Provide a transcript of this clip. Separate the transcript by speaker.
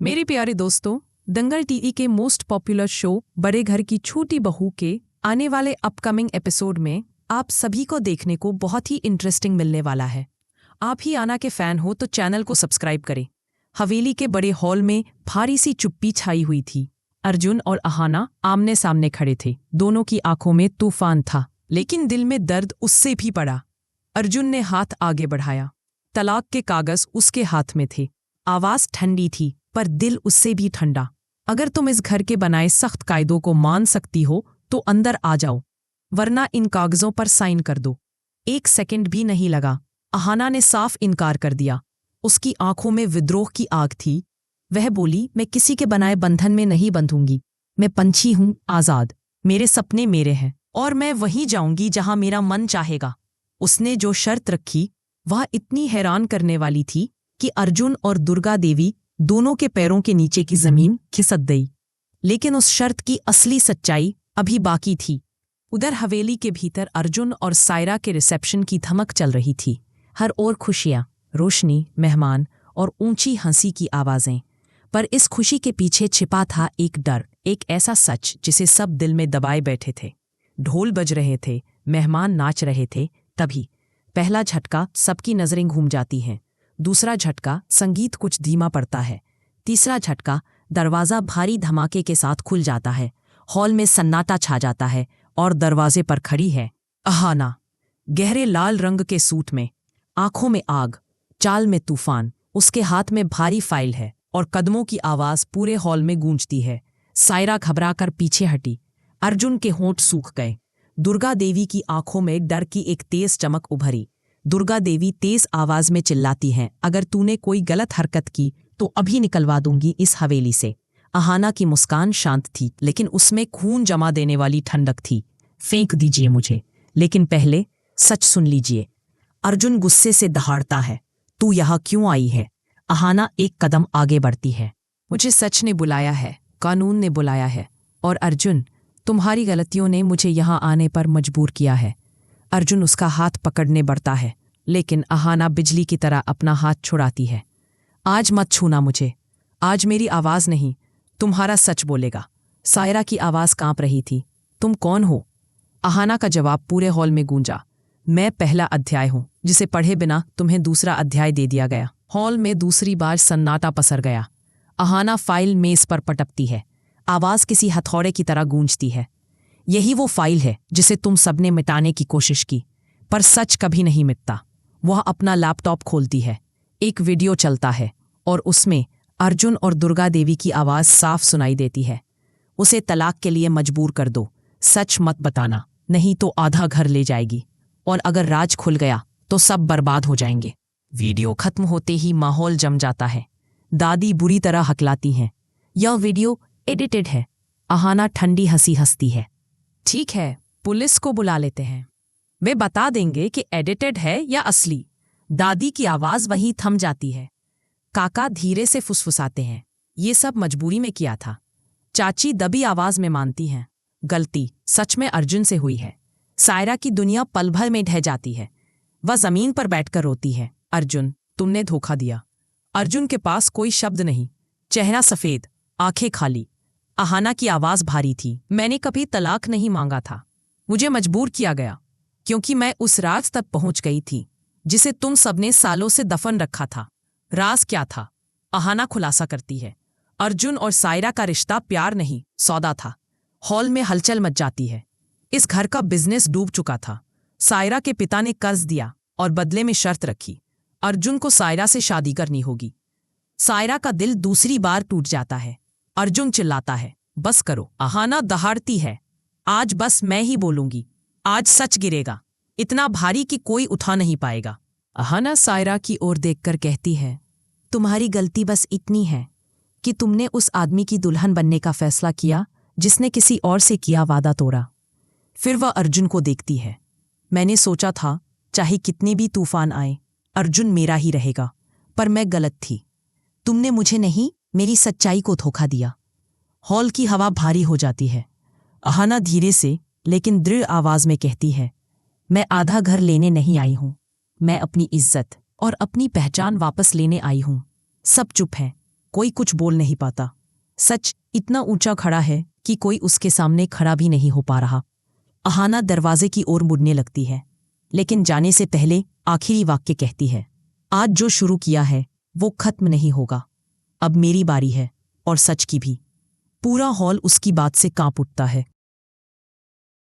Speaker 1: मेरे प्यारे दोस्तों, दंगल टीवी के मोस्ट पॉपुलर शो बड़े घर की छोटी बहू के आने वाले अपकमिंग एपिसोड में आप सभी को देखने को बहुत ही इंटरेस्टिंग मिलने वाला है। आप ही आना के फैन हो तो चैनल को सब्सक्राइब करें। हवेली के बड़े हॉल में भारी सी चुप्पी छाई हुई थी। अर्जुन और अहाना आमने सामने खड़े थे। दोनों की आंखों में तूफान था, लेकिन दिल में दर्द उससे भी पड़ा। अर्जुन ने हाथ आगे बढ़ाया। तलाक के कागज उसके हाथ में थे। आवाज ठंडी थी, पर दिल उससे भी ठंडा। अगर तुम इस घर के बनाए सख्त कायदों को मान सकती हो तो अंदर आ जाओ, वरना इन कागजों पर साइन कर दो। 1 सेकंड भी नहीं लगा। अहाना ने साफ इनकार कर दिया। उसकी आंखों में विद्रोह की आग थी। वह बोली, मैं किसी के बनाए बंधन में नहीं बंधूंगी। मैं पंछी हूं, आजाद। मेरे सपने मेरे हैं और मैं वहीं जाऊंगी जहां मेरा मन चाहेगा। उसने जो शर्त रखी वह इतनी हैरान करने वाली थी कि अर्जुन और दुर्गा देवी दोनों के पैरों के नीचे की जमीन खिसक गई। लेकिन उस शर्त की असली सच्चाई अभी बाकी थी। उधर हवेली के भीतर अर्जुन और सायरा के रिसेप्शन की धमक चल रही थी। हर ओर खुशियां, रोशनी, मेहमान और ऊंची हंसी की आवाजें। पर इस खुशी के पीछे छिपा था एक डर, एक ऐसा सच जिसे सब दिल में दबाए बैठे थे। ढोल बज रहे थे, मेहमान नाच रहे थे, तभी पहला झटका, सबकी नजरें घूम जाती हैं। दूसरा झटका, संगीत कुछ धीमा पड़ता है। तीसरा झटका, दरवाज़ा भारी धमाके के साथ खुल जाता है। हॉल में सन्नाटा छा जाता है और दरवाजे पर खड़ी है अहाना, गहरे लाल रंग के सूट में, आंखों में आग, चाल में तूफान। उसके हाथ में भारी फाइल है और कदमों की आवाज पूरे हॉल में गूंजती है। सायरा घबराकर पीछे हटी। अर्जुन के होंठ सूख गए। दुर्गा देवी की आंखों में डर की एक तेज चमक उभरी। दुर्गा देवी तेज आवाज में चिल्लाती हैं, अगर तूने कोई गलत हरकत की तो अभी निकलवा दूंगी इस हवेली से। अहाना की मुस्कान शांत थी, लेकिन उसमें खून जमा देने वाली ठंडक थी। फेंक दीजिए मुझे, लेकिन पहले सच सुन लीजिए। अर्जुन गुस्से से दहाड़ता है, तू यहाँ क्यों आई है? अहाना एक कदम आगे बढ़ती है। मुझे सच ने बुलाया है, कानून ने बुलाया है, और अर्जुन, तुम्हारी गलतियों ने मुझे यहाँ आने पर मजबूर किया है। अर्जुन उसका हाथ पकड़ने बढ़ता है, लेकिन अहाना बिजली की तरह अपना हाथ छुड़ाती है। आज मत छूना मुझे। आज मेरी आवाज नहीं, तुम्हारा सच बोलेगा। सायरा की आवाज कांप रही थी। तुम कौन हो? अहाना का जवाब पूरे हॉल में गूंजा। मैं पहला अध्याय हूं, जिसे पढ़े बिना तुम्हें दूसरा अध्याय दे दिया गया। हॉल में दूसरी बार सन्नाटा पसर गया। अहाना फाइल मेज पर पटकती है। आवाज किसी हथौड़े की तरह गूंजती है। यही वो फाइल है जिसे तुम सबने मिटाने की कोशिश की, पर सच कभी नहीं मिटता। वह अपना लैपटॉप खोलती है। एक वीडियो चलता है और उसमें अर्जुन और दुर्गा देवी की आवाज साफ सुनाई देती है। उसे तलाक के लिए मजबूर कर दो, सच मत बताना, नहीं तो आधा घर ले जाएगी, और अगर राज खुल गया तो सब बर्बाद हो जाएंगे। वीडियो खत्म होते ही माहौल जम जाता है। दादी बुरी तरह हकलाती हैं, यह वीडियो एडिटेड है। अहाना ठंडी हंसी हंसती है। ठीक है, पुलिस को बुला लेते हैं, वे बता देंगे कि एडिटेड है या असली। दादी की आवाज वहीं थम जाती है। काका धीरे से फुसफुसाते हैं, ये सब मजबूरी में किया था। चाची दबी आवाज में मानती हैं, गलती सच में अर्जुन से हुई है। सायरा की दुनिया पल भर में ढह जाती है। वह जमीन पर बैठकर रोती है, अर्जुन, तुमने धोखा दिया। अर्जुन के पास कोई शब्द नहीं, चेहरा सफेद, आंखें खाली। अहाना की आवाज भारी थी, मैंने कभी तलाक नहीं मांगा था। मुझे मजबूर किया गया, क्योंकि मैं उस राज तक पहुंच गई थी जिसे तुम सबने सालों से दफन रखा था। राज क्या था? अहाना खुलासा करती है, अर्जुन और सायरा का रिश्ता प्यार नहीं, सौदा था। हॉल में हलचल मच जाती है। इस घर का बिजनेस डूब चुका था। सायरा के पिता ने कर्ज दिया और बदले में शर्त रखी, अर्जुन को सायरा से शादी करनी होगी। सायरा का दिल दूसरी बार टूट जाता है। अर्जुन चिल्लाता है, बस करो। अहाना दहाड़ती है, आज बस मैं ही बोलूंगी, आज सच गिरेगा, इतना भारी कि कोई उठा नहीं पाएगा। अहाना सायरा की ओर देखकर कहती है, तुम्हारी गलती बस इतनी है कि तुमने उस आदमी की दुल्हन बनने का फैसला किया जिसने किसी और से किया वादा तोड़ा। फिर वह अर्जुन को देखती है। मैंने सोचा था चाहे कितने भी तूफान आए, अर्जुन मेरा ही रहेगा, पर मैं गलत थी। तुमने मुझे नहीं, मेरी सच्चाई को धोखा दिया। हॉल की हवा भारी हो जाती है। अहाना धीरे से लेकिन दृढ़ आवाज में कहती है, मैं आधा घर लेने नहीं आई हूं, मैं अपनी इज्जत और अपनी पहचान वापस लेने आई हूं। सब चुप हैं। कोई कुछ बोल नहीं पाता। सच इतना ऊंचा खड़ा है कि कोई उसके सामने खड़ा भी नहीं हो पा रहा। अहाना दरवाजे की ओर मुड़ने लगती है, लेकिन जाने से पहले आखिरी वाक्य कहती है, आज जो शुरू किया है वो खत्म नहीं होगा। अब मेरी बारी है, और सच की भी। पूरा हॉल उसकी बात से कांप उठता है।